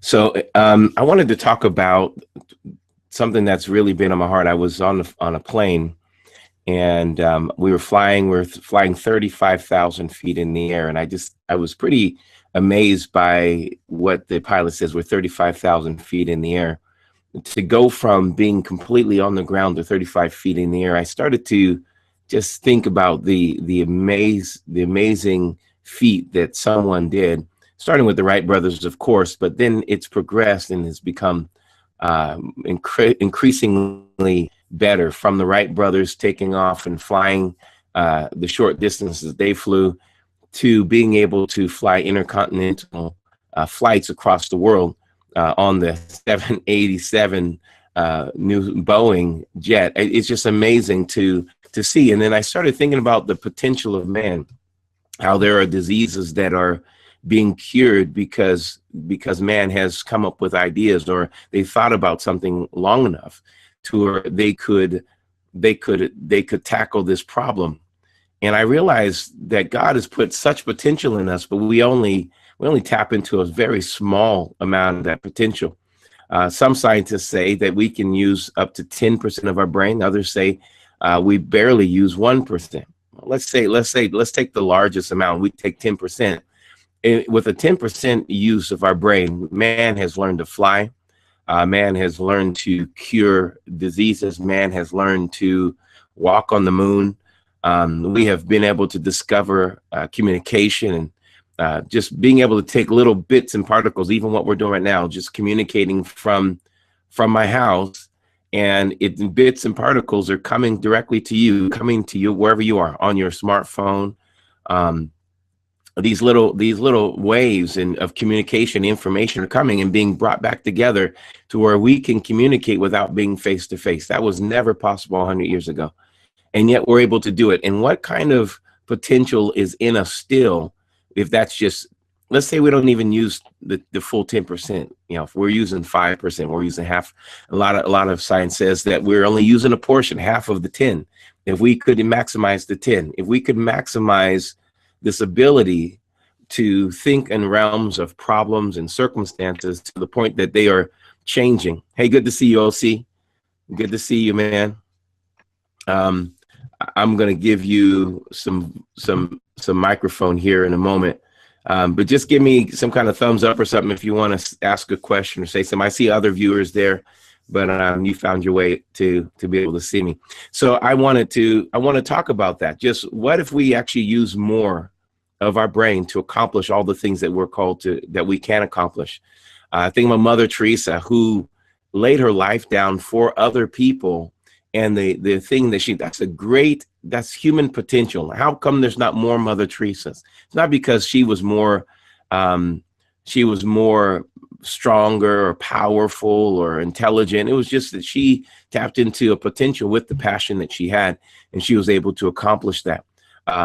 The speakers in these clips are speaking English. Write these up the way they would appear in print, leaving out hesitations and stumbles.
So I wanted to talk about something that's really been on my heart. I was on a plane, and we were flying 35,000 feet in the air, and I was pretty amazed by what the pilot says. We're 35,000 feet in the air. To go from being completely on the ground to 35 feet in the air, I started to just think about the amazing feat that someone did, starting with the Wright brothers, of course, but then it's progressed and has become increasingly better, from the Wright brothers taking off and flying the short distances they flew, to being able to fly intercontinental flights across the world on the 787 new Boeing jet. It's just amazing to see. And then I started thinking about the potential of man, how there are diseases that are being cured because man has come up with ideas, or they thought about something long enough to where they could tackle this problem. And I realized that God has put such potential in us, but we only tap into a very small amount of that potential. Some scientists say that we can use up to 10% of our brain. Others say we barely use 1%. Let's take the largest amount. We take 10%. With a 10% use of our brain, man has learned to fly. Man has learned to cure diseases. Man has learned to walk on the moon. We have been able to discover communication, and just being able to take little bits and particles, even what we're doing right now, just communicating from my house, and bits and particles are coming directly to you, wherever you are on your smartphone. These little waves of communication, information are coming and being brought back together to where we can communicate without being face to face. That was never possible 100 years ago, and yet we're able to do it. And what kind of potential is in us still? If that's just, let's say we don't even use the full 10%. If we're using 5%, we're using half. A lot of science says that we're only using a portion, half of the 10. If we could maximize the 10, if we could maximize this ability to think in realms of problems and circumstances to the point that they are changing. Hey, good to see you, OC. Good to see you, man. I'm going to give you some microphone here in a moment, but just give me some kind of thumbs up or something if you want to ask a question or say something. I see other viewers there, but you found your way to be able to see me. So I want to talk about that. Just what if we actually use more of our brain to accomplish all the things that we're called to, that we can accomplish? I think of Mother Teresa, who laid her life down for other people. And the thing that that's human potential. How come there's not more Mother Teresas? It's not because she was more stronger or powerful or intelligent. It was just that she tapped into a potential with the passion that she had, and she was able to accomplish that.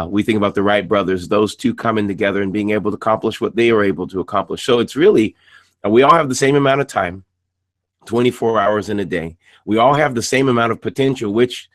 We think about the Wright brothers, those two coming together and being able to accomplish what they were able to accomplish. So it's really, we all have the same amount of time, 24 hours in a day. We all have the same amount of potential, which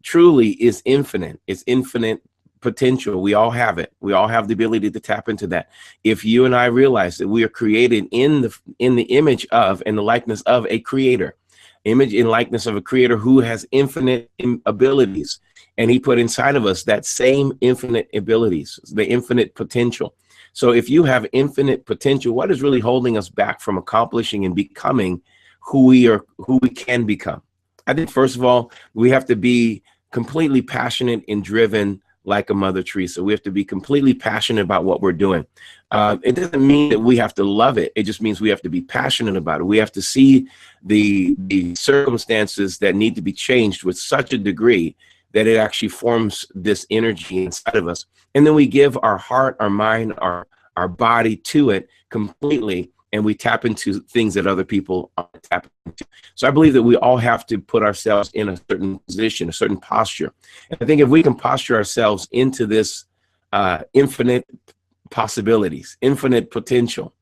truly is infinite. It's infinite potential. We all have it. We all have the ability to tap into that. If you and I realize that we are created in the image of and the likeness of a creator, image and likeness of a creator who has infinite abilities, and he put inside of us that same infinite abilities, the infinite potential. So if you have infinite potential, what is really holding us back from accomplishing and becoming who we can become? I think, first of all, we have to be completely passionate and driven like a Mother Teresa. We have to be completely passionate about what we're doing. It doesn't mean that we have to love it. It just means we have to be passionate about it. We have to see the circumstances that need to be changed with such a degree that it actually forms this energy inside of us. And then we give our heart, our mind, our body to it completely, and we tap into things that other people aren't tapping into. So I believe that we all have to put ourselves in a certain position, a certain posture. And I think if we can posture ourselves into this infinite possibilities, infinite potential,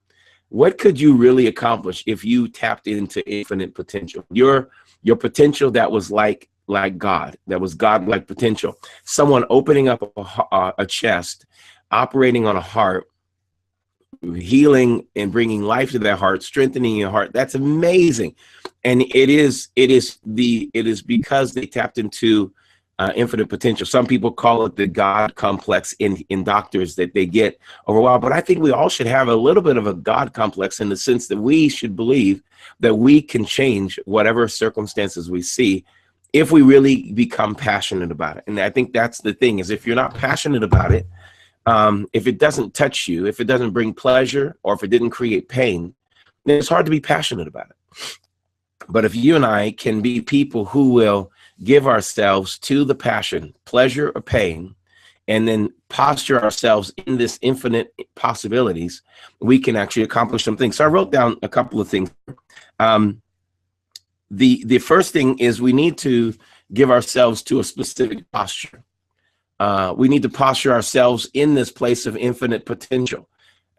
what could you really accomplish if you tapped into infinite potential? Your potential that was like God, that was God-like potential. Someone opening up a chest, operating on a heart, healing and bringing life to their heart, strengthening your heart. That's amazing. And it is because they tapped into infinite potential. Some people call it the God complex in doctors that they get over a while. But I think we all should have a little bit of a God complex in the sense that we should believe that we can change whatever circumstances we see if we really become passionate about it. And I think that's the thing, is if you're not passionate about it, if it doesn't touch you, if it doesn't bring pleasure, or if it didn't create pain, then it's hard to be passionate about it. But if you and I can be people who will give ourselves to the passion, pleasure or pain, and then posture ourselves in this infinite possibilities, we can actually accomplish some things. So I wrote down a couple of things. The first thing is we need to give ourselves to a specific posture. We need to posture ourselves in this place of infinite potential.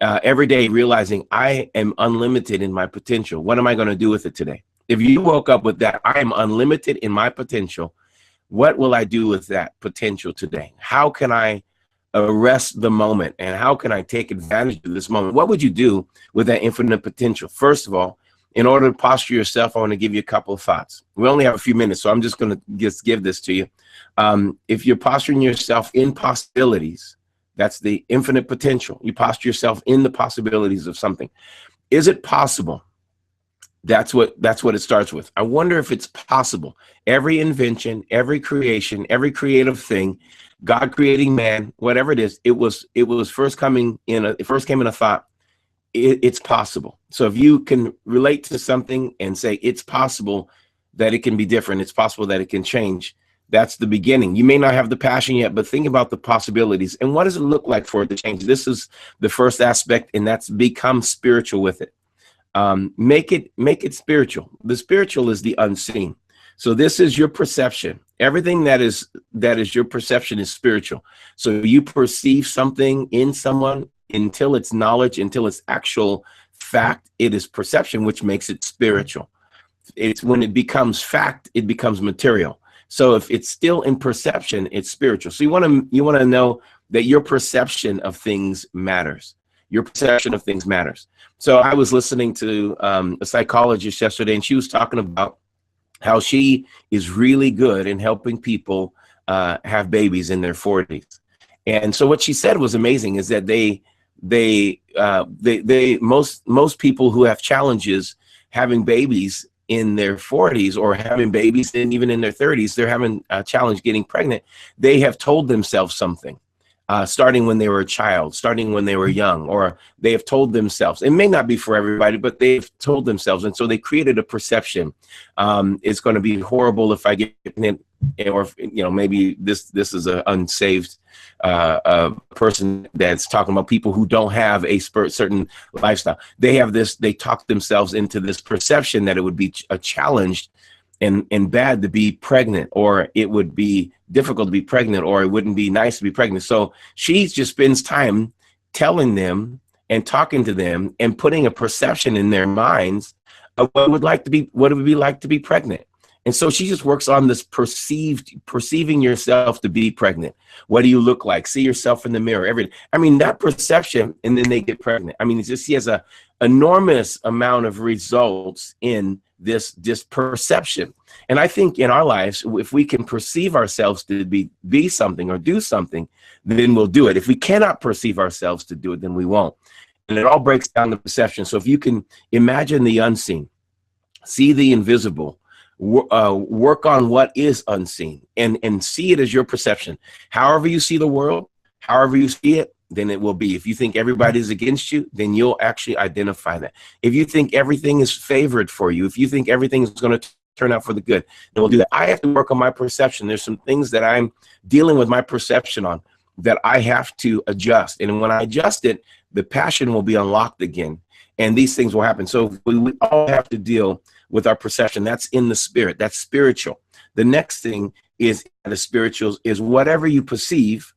Every day realizing I am unlimited in my potential. What am I going to do with it today? If you woke up with that, I am unlimited in my potential, what will I do with that potential today? How can I arrest the moment, and how can I take advantage of this moment? What would you do with that infinite potential? First of all, in order to posture yourself, I want to give you a couple of thoughts. We only have a few minutes, so I'm just going to just give this to you. If you're posturing yourself in possibilities, that's the infinite potential. You posture yourself in the possibilities of something. Is it possible? That's what it starts with. I wonder if it's possible. Every invention, every creation, every creative thing, God creating man, whatever it is, it first came in a thought. It's possible. So if you can relate to something and say it's possible that it can be different, it's possible that it can change, that's the beginning. You may not have the passion yet, but think about the possibilities and what does it look like for it to change. This is the first aspect, and that's become spiritual with it. Make it spiritual. The spiritual is the unseen. So this is your perception. Everything that is your perception is spiritual. So you perceive something in someone until it's knowledge, until it's actual fact, it is perception, which makes it spiritual. It's when it becomes fact, it becomes material. So if it's still in perception, it's spiritual. So you want to know that your perception of things matters. Your perception of things matters. So I was listening to a psychologist yesterday, and she was talking about how she is really good in helping people have babies in their 40s. And so what she said was amazing, is that most people who have challenges having babies in their 40s, or having babies and even in their 30s, they're having a challenge getting pregnant. They have told themselves something. Starting when they were a child, starting when they were young, or they have told themselves, it may not be for everybody, but they've told themselves. And so they created a perception. It's going to be horrible if I get pregnant, or, maybe this is an unsaved person that's talking about people who don't have a certain lifestyle. They talk themselves into this perception that it would be a challenge and bad to be pregnant, or it would be difficult to be pregnant, or it wouldn't be nice to be pregnant. So she just spends time telling them and talking to them and putting a perception in their minds of what it would be like to be pregnant. And so she just works on this perceiving yourself to be pregnant. What do you look like? See yourself in the mirror every day. I mean, that perception, and then they get pregnant. I mean, she has a enormous amount of results in this perception. And I think in our lives, if we can perceive ourselves to be something or do something, then we'll do it. If we cannot perceive ourselves to do it, then we won't. And it all breaks down to perception. So if you can imagine the unseen, see the invisible, work on what is unseen, and see it as your perception. However you see the world, however you see it, then it will be. If you think everybody's against you, then you'll actually identify that. If you think everything is favored for you, if you think everything is going to turn out for the good, then we'll do that. I have to work on my perception. There's some things that I'm dealing with my perception on that I have to adjust. And when I adjust it, the passion will be unlocked again, and these things will happen. So we all have to deal with our perception. That's in the spirit. That's spiritual. The next thing is the spirituals is whatever you perceive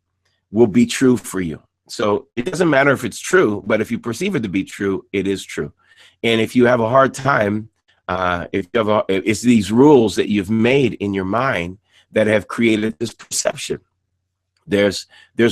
will be true for you. So it doesn't matter if it's true, but if you perceive it to be true, it is true. And if you have a hard time, it's these rules that you've made in your mind that have created this perception. There's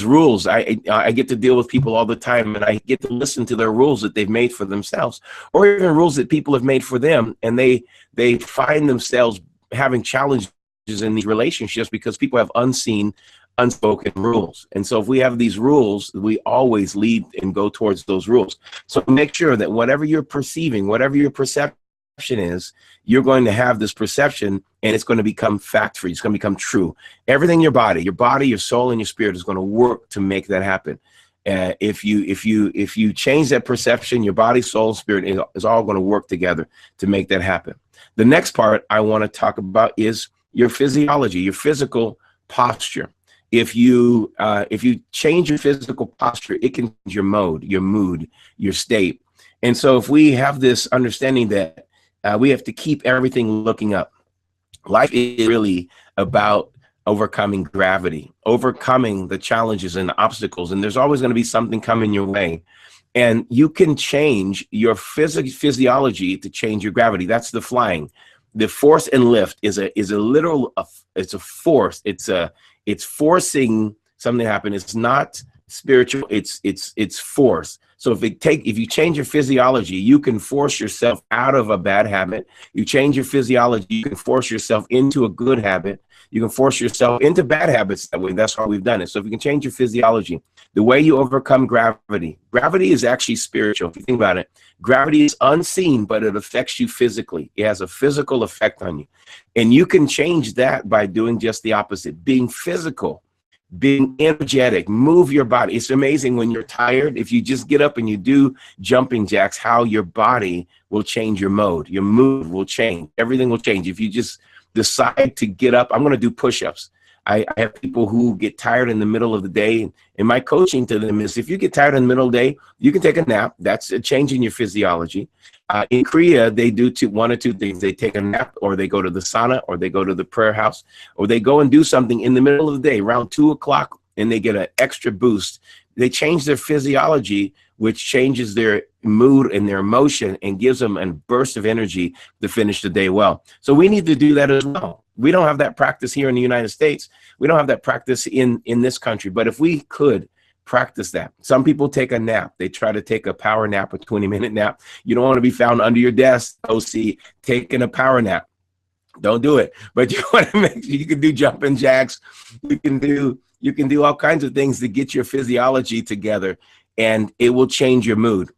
rules. I get to deal with people all the time, and I get to listen to their rules that they've made for themselves, or even rules that people have made for them, and they find themselves having challenges in these relationships because people have unspoken rules. And so if we have these rules, we always lead and go towards those rules. So make sure that whatever you're perceiving, whatever your perception is, you're going to have this perception, and it's going to become fact for you. It's going to become true. Everything in your body, your soul, and your spirit is going to work to make that happen. If you change that perception, your body, soul, spirit is all going to work together to make that happen. The next part I want to talk about is your physiology, your physical posture. If you change your physical posture, it can change your mode, your mood, your state. And so if we have this understanding that we have to keep everything looking up, life is really about overcoming gravity, overcoming the challenges and the obstacles, and there's always going to be something coming your way. And you can change your physiology to change your gravity. That's the flying. The force and lift is a literal, it's a force. It's forcing something to happen. It's not spiritual. It's force. So if you change your physiology, you can force yourself out of a bad habit. You change your physiology, you can force yourself into a good habit. You can force yourself into bad habits that way. That's how we've done it. So if you can change your physiology, the way you overcome gravity is actually spiritual. If you think about it, gravity is unseen, but it affects you physically. It has a physical effect on you. And you can change that by doing just the opposite, being physical, being energetic, move your body. It's amazing when you're tired, if you just get up and you do jumping jacks, how your body will change your mode. Your mood will change. Everything will change. If you just decide to get up, I'm going to do push-ups. I have people who get tired in the middle of the day, and my coaching to them is if you get tired in the middle of the day, you can take a nap. That's a change in your physiology. In Korea, they do one or two things. They take a nap, or they go to the sauna, or they go to the prayer house, or they go and do something in the middle of the day, around 2 o'clock, and they get an extra boost. They change their physiology, which changes their mood and their emotion and gives them a burst of energy to finish the day well. So we need to do that as well. We don't have that practice here in the United States. We don't have that practice in this country. But if we could practice that. Some people take a nap. They try to take a power nap, a 20-minute nap. You don't want to be found under your desk, OC, taking a power nap. Don't do it. But you want to make sure you can do jumping jacks. You can do all kinds of things to get your physiology together, and it will change your mood.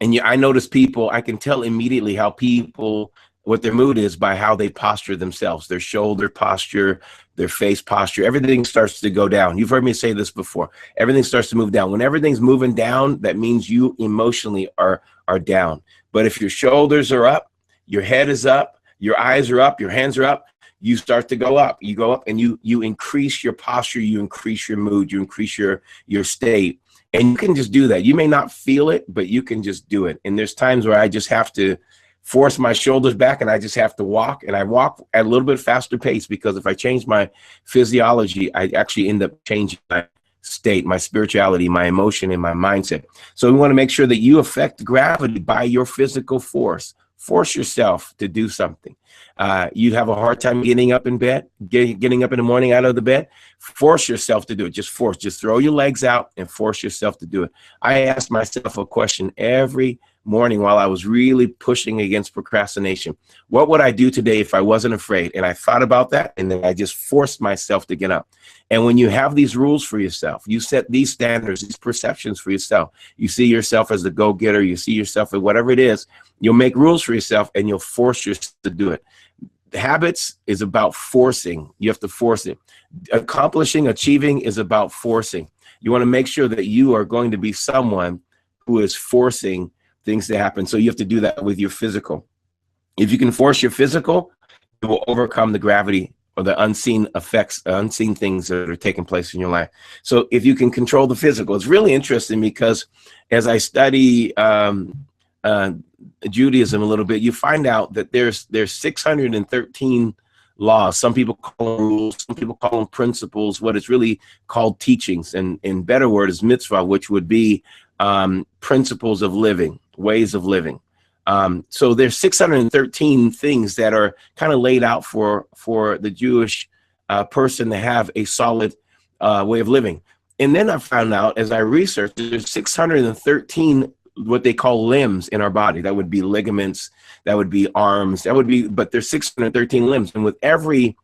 And I notice people, I can tell immediately how people, what their mood is by how they posture themselves, their shoulder posture, their face posture. Everything starts to go down. You've heard me say this before. Everything starts to move down. When everything's moving down, that means you emotionally are down. But if your shoulders are up, your head is up, your eyes are up, your hands are up, you start to go up. You go up and you increase your posture, you increase your mood, you increase your state. And you can just do that. You may not feel it, but you can just do it. And there's times where I just have to force my shoulders back, and I just have to walk, and I walk at a little bit faster pace, because if I change my physiology, I actually end up changing my state, my spirituality, my emotion, and my mindset. So we want to make sure that you affect gravity by your physical force. Force yourself to do something. You have a hard time getting up in bed, getting up in the morning out of the bed. Force yourself to do it. Just throw your legs out and force yourself to do it. I asked myself a question every morning while I was really pushing against procrastination. What would I do today if I wasn't afraid? And I thought about that, and then I just forced myself to get up. And when you have these rules for yourself, you set these standards, these perceptions for yourself. You see yourself as the go-getter. You see yourself as whatever it is. You'll make rules for yourself, and you'll force yourself to do it. Habits is about forcing. You have to force it. Achieving is about forcing. You want to make sure that you are going to be someone who is forcing things to happen. So you have to do that with your physical. If you can force your physical, it will overcome the gravity or the unseen effects, unseen things that are taking place in your life. So if you can control the physical, it's really interesting, because as I study Judaism a little bit, you find out that there's 613 laws. Some people call them rules, some people call them principles. What it's really called teachings, and in better word is mitzvah, which would be principles of living, ways of living. So there's 613 things that are kind of laid out for the Jewish person to have a solid way of living. And then I found out as I researched, there's 613 what they call limbs in our body. That would be ligaments, that would be arms, that would be, but there's 613 limbs. And with every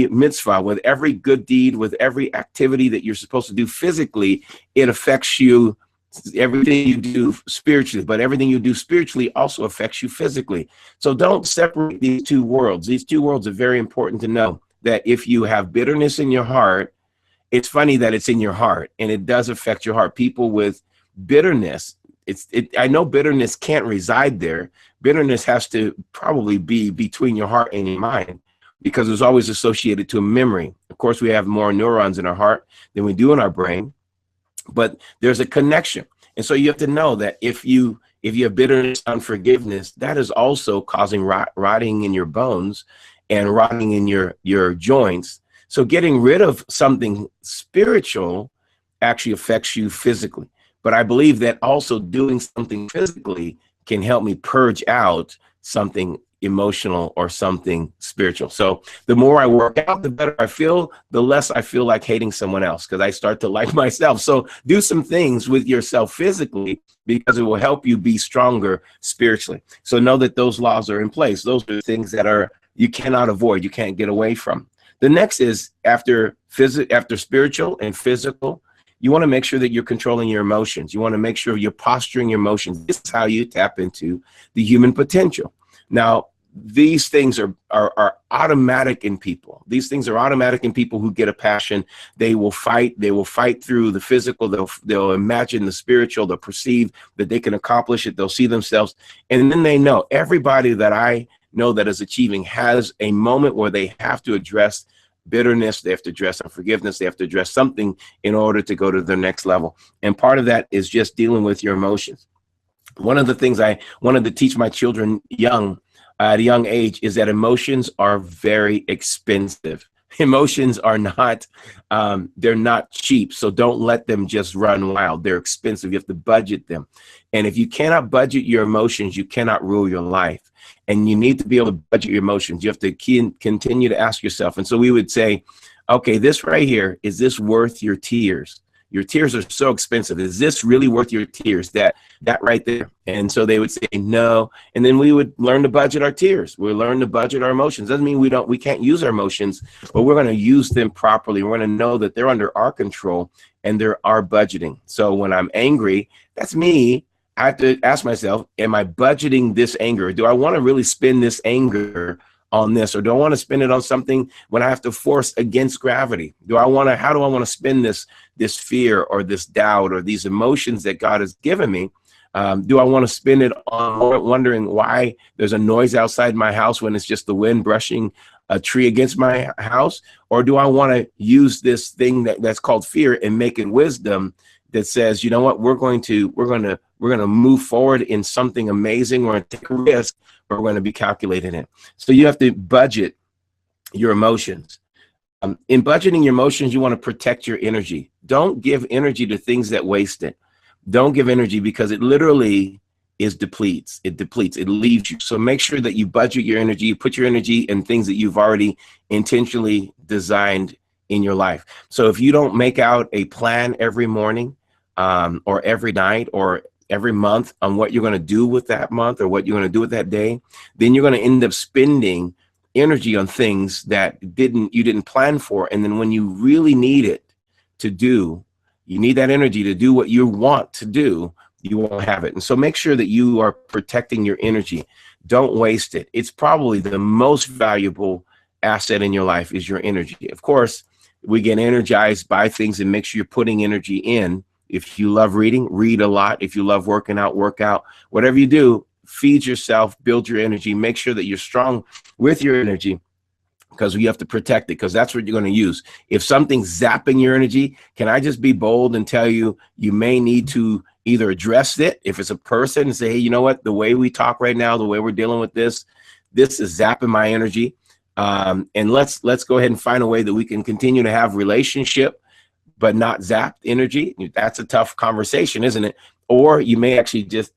mitzvah, with every good deed, with every activity that you're supposed to do physically, it affects you. Everything you do spiritually, but everything you do spiritually also affects you physically. So don't separate these two worlds. These two worlds are very important to know, that if you have bitterness in your heart, it's funny that it's in your heart and it does affect your heart. People with bitterness, I know bitterness can't reside there. Bitterness has to probably be between your heart and your mind, because it's always associated to a memory. Of course, we have more neurons in our heart than we do in our brain, but there's a connection. And so you have to know that if you have bitterness, unforgiveness, that is also causing rotting in your bones and rotting in your joints. So getting rid of something spiritual actually affects you physically. But I believe that also doing something physically can help me purge out something emotional or something spiritual. So the more I work out, the better I feel, the less I feel like hating someone else, because I start to like myself. So do some things with yourself physically, because it will help you be stronger spiritually. So know that those laws are in place. Those are things that you cannot avoid, you can't get away from. The next is after spiritual and physical, you want to make sure that you're controlling your emotions. You want to make sure you're posturing your emotions. This is how you tap into the human potential. Now, these things are automatic in people. These things are automatic in people who get a passion. They will fight. They will fight through the physical. They'll imagine the spiritual. They'll perceive that they can accomplish it. They'll see themselves. And then they know, everybody that I know that is achieving has a moment where they have to address bitterness. They have to address unforgiveness. They have to address something in order to go to the next level. And part of that is just dealing with your emotions. One of the things I wanted to teach my children at a young age is that emotions are very expensive. Emotions are not, they're not cheap. So don't let them just run wild. They're expensive. You have to budget them. And if you cannot budget your emotions, you cannot rule your life. And you need to be able to budget your emotions. You have to continue to ask yourself. And so we would say, okay, this right here, is this worth your tears? Your tears are so expensive. Is this really worth your tears? That right there. And so they would say no. And then we would learn to budget our tears. We learn to budget our emotions. Doesn't mean we can't use our emotions, but we're going to use them properly. We're going to know that they're under our control and they're our budgeting. So when I'm angry, that's me. I have to ask myself, am I budgeting this anger? Do I want to really spend this anger on this, or do I want to spend it on something when I have to force against gravity? How do I want to spend this fear or this doubt or these emotions that God has given me? Do I want to spend it on wondering why there's a noise outside my house when it's just the wind brushing a tree against my house? Or do I want to use this thing that's called fear and make it wisdom that says, you know what, we're going to move forward in something amazing. We're going to take a risk, but we're going to be calculated in it. So you have to budget your emotions. In budgeting your emotions, you want to protect your energy. Don't give energy to things that waste it. Don't give energy, because it literally depletes. It leaves you. So make sure that you budget your energy, you put your energy in things that you've already intentionally designed in your life. So if you don't make out a plan every morning, or every night, or every month on what you're going to do with that month or what you're going to do with that day, then you're going to end up spending energy on things that you didn't plan for. And then when you really need it to do, you need that energy to do what you want to do, you won't have it. And so make sure that you are protecting your energy. Don't waste it. It's probably the most valuable asset in your life is your energy. Of course, we get energized by things, and make sure you're putting energy in. If you love reading, read a lot. If you love working out, work out. Whatever you do, feed yourself, build your energy. Make sure that you're strong with your energy, because you have to protect it, because that's what you're going to use. If something's zapping your energy, can I just be bold and tell you, you may need to either address it. If it's a person, and say, hey, you know what, the way we talk right now, the way we're dealing with this is zapping my energy. And let's go ahead and find a way that we can continue to have relationship, but not zapped energy. That's a tough conversation, isn't it? Or you may actually just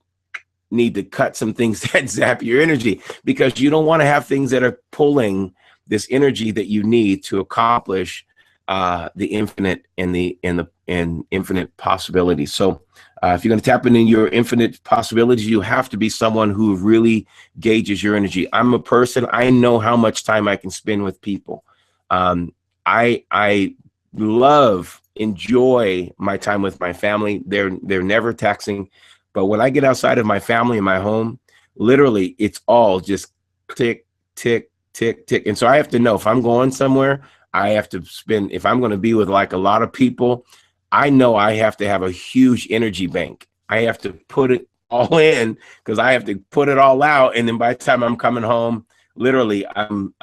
need to cut some things that zap your energy, because you don't want to have things that are pulling this energy that you need to accomplish the infinite and the infinite possibilities. So if you're going to tap into your infinite possibilities, you have to be someone who really gauges your energy. I'm a person, I know how much time I can spend with people. I enjoy my time with my family. They're never taxing, but when I get outside of my family and my home, literally it's all just tick, tick, tick, tick. And so I have to know if I'm going somewhere, I have to spend, if I'm going to be with like a lot of people, I know I have to have a huge energy bank. I have to put it all in because I have to put it all out. And then by the time I'm coming home, literally I'm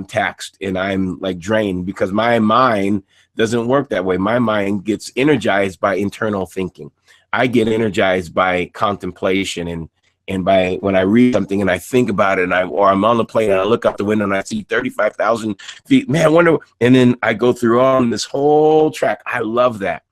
taxed and I'm like drained because my mind doesn't work that way. My mind gets energized by internal thinking. I get energized by contemplation and by when I read something and I think about it, or I'm on the plane and I look out the window and I see 35,000 feet. Man, I wonder. And then I go through on this whole track. I love that.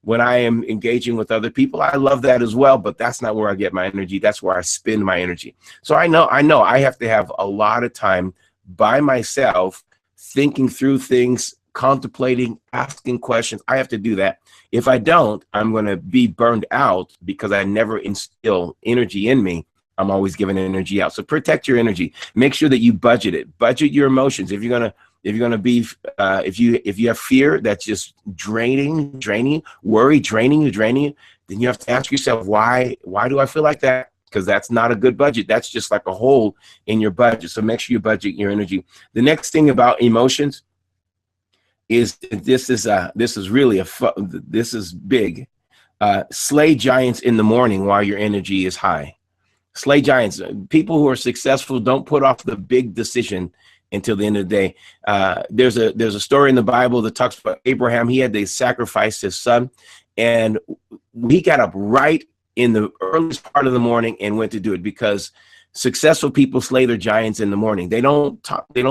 When I am engaging with other people, I love that as well. But that's not where I get my energy. That's where I spend my energy. So I know I have to have a lot of time by myself, thinking through things, contemplating, asking questions. I have to do that. If I don't, I'm going to be burned out because I never instill energy in me. I'm always giving energy out. So protect your energy. Make sure that you budget it. Budget your emotions. If you have fear that's just draining, worry, draining you, then you have to ask yourself, why do I feel like that? Because that's not a good budget. That's just like a hole in your budget. So make sure you budget your energy. The next thing about emotions is this is big. Slay giants in the morning while your energy is high. Slay giants. People who are successful don't put off the big decision until the end of the day. There's a story in the Bible that talks about Abraham. He had to sacrifice his son, and he got up right in the earliest part of the morning and went to do it, because successful people slay their giants in the morning. They don't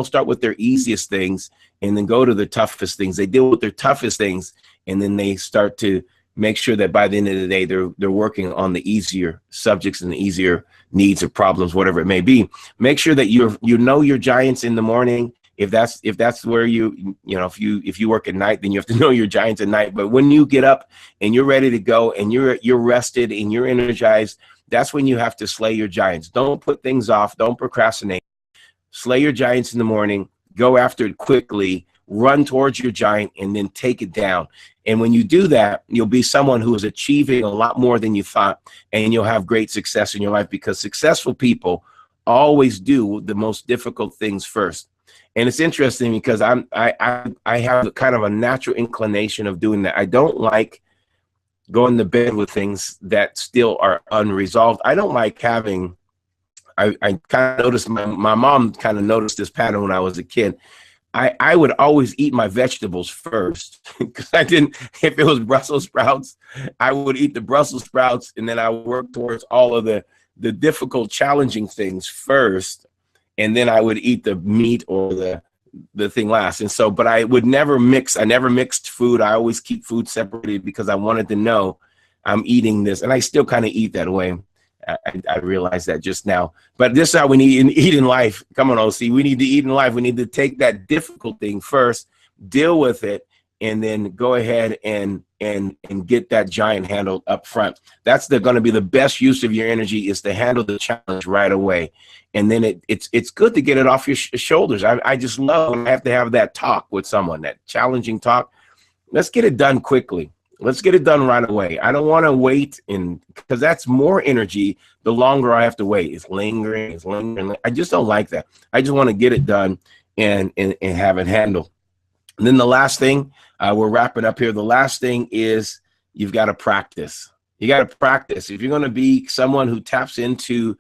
start with their easiest things and then go to the toughest things. They deal with their toughest things, and then they start to make sure that by the end of the day, they're working on the easier subjects and the easier needs or problems, whatever it may be. Make sure that you know your giants in the morning. If that's where if you work at night, then you have to know your giants at night. But when you get up and you're ready to go and you're rested and you're energized, that's when you have to slay your giants. Don't put things off. Don't procrastinate. Slay your giants in the morning. Go after it quickly. Run towards your giant and then take it down. And when you do that, you'll be someone who is achieving a lot more than you thought, and you'll have great success in your life, because successful people always do the most difficult things first. And it's interesting because I have kind of a natural inclination of doing that. I don't like going to bed with things that still are unresolved. I don't like having, I kind of noticed, my mom kind of noticed this pattern when I was a kid. I would always eat my vegetables first, because if it was Brussels sprouts, I would eat the Brussels sprouts, and then I would work towards all of the difficult, challenging things first, and then I would eat the meat or the thing last. And so, but I would never mix. I never mixed food. I always keep food separated because I wanted to know I'm eating this, and I still kind of eat that way. I realized that just now, but this is how we need to eat in life. Come on, OC. We need to eat in life. We need to take that difficult thing first, deal with it, and then go ahead and get that giant handled up front. That's going to be the best use of your energy, is to handle the challenge right away. And then it's good to get it off your shoulders. I just love when I have to have that talk with someone, that challenging talk. Let's get it done quickly. Let's get it done right away. I don't want to wait, because that's more energy the longer I have to wait. It's lingering. I just don't like that. I just want to get it done and have it handled. And then the last thing, we're wrapping up here. The last thing is you've got to practice. You got to practice. If you're going to be someone who taps into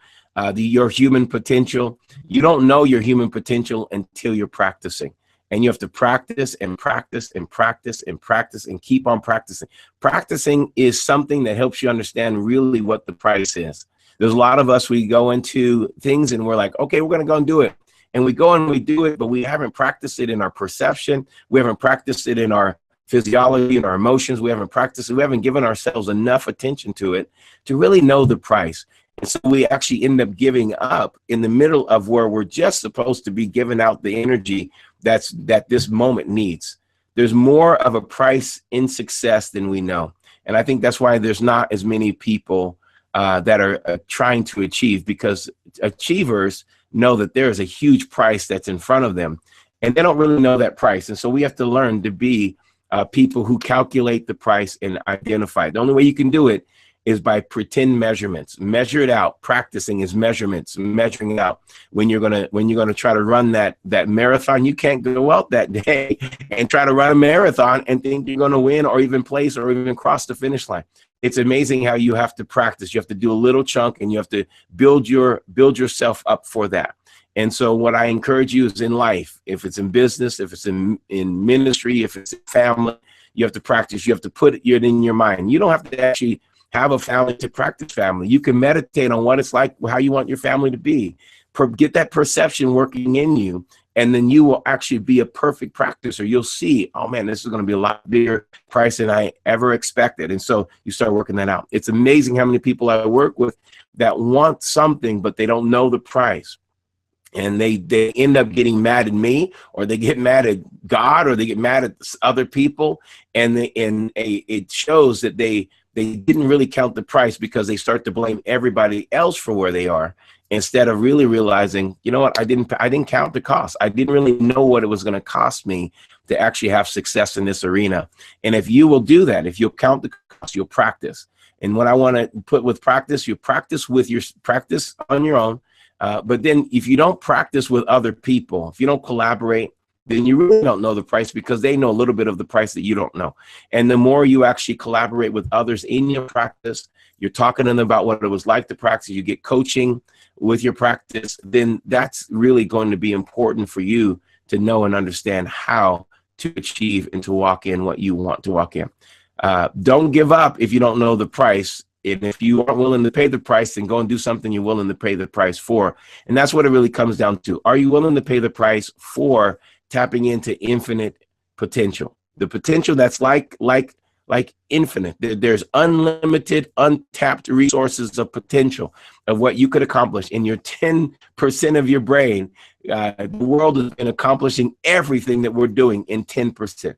your human potential, you don't know your human potential until you're practicing. And you have to practice and practice and practice and practice and keep on practicing. Practicing is something that helps you understand really what the price is. There's a lot of us, we go into things and we're like, okay, we're going to go and do it. And we go and we do it, but we haven't practiced it in our perception. We haven't practiced it in our physiology and our emotions. We haven't practiced it. We haven't given ourselves enough attention to it to really know the price. And so we actually end up giving up in the middle of where we're just supposed to be giving out the energy that this moment needs. There's more of a price in success than we know. And I think that's why there's not as many people that are trying to achieve, because achievers know that there is a huge price that's in front of them, and they don't really know that price. And so we have to learn to be people who calculate the price and identify it. The only way you can do it is by pretend measurements. Measure it out. Practicing is measurements, measuring it out. When you're gonna try to run that marathon, you can't go out that day and try to run a marathon and think you're gonna win or even place or even cross the finish line. It's amazing how you have to practice. You have to do a little chunk, and you have to build yourself up for that. And so what I encourage you is in life, if it's in business, if it's in ministry, if it's in family, you have to practice. You have to put it in your mind. You don't have to actually have a family to practice family. You can meditate on what it's like, how you want your family to be. Get that perception working in you, and then you will actually be a perfect practicer. You'll see, oh man, this is going to be a lot bigger price than I ever expected. And so you start working that out. It's amazing how many people I work with that want something, but they don't know the price. And they end up getting mad at me, or they get mad at God, or they get mad at other people. And it shows that they didn't really count the price, because they start to blame everybody else for where they are, instead of really realizing, you know what, I didn't count the cost. I didn't really know what it was going to cost me to actually have success in this arena. And if you will do that, if you'll count the cost, you'll practice. And what I want to put with practice, you practice on your own. But then if you don't practice with other people, if you don't collaborate, then you really don't know the price, because they know a little bit of the price that you don't know. And the more you actually collaborate with others in your practice, you're talking to them about what it was like to practice, you get coaching with your practice, then that's really going to be important for you to know and understand how to achieve and to walk in what you want to walk in. Don't give up if you don't know the price. And if you aren't willing to pay the price, then go and do something you're willing to pay the price for. And that's what it really comes down to. Are you willing to pay the price for tapping into infinite potential? The potential that's like infinite. There's unlimited, untapped resources of potential of what you could accomplish in your 10% of your brain. The world has been accomplishing everything that we're doing in 10%.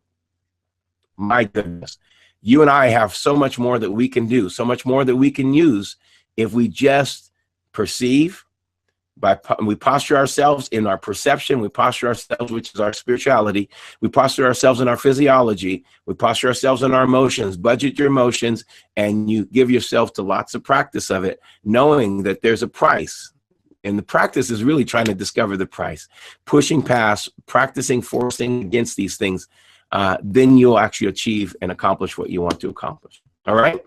My goodness. You and I have so much more that we can do, so much more that we can use if we just perceive. We posture ourselves in our perception, we posture ourselves, which is our spirituality, we posture ourselves in our physiology, we posture ourselves in our emotions. Budget your emotions, and you give yourself to lots of practice of it, knowing that there's a price. And the practice is really trying to discover the price, pushing past, practicing, forcing against these things. Then you'll actually achieve and accomplish what you want to accomplish. All right.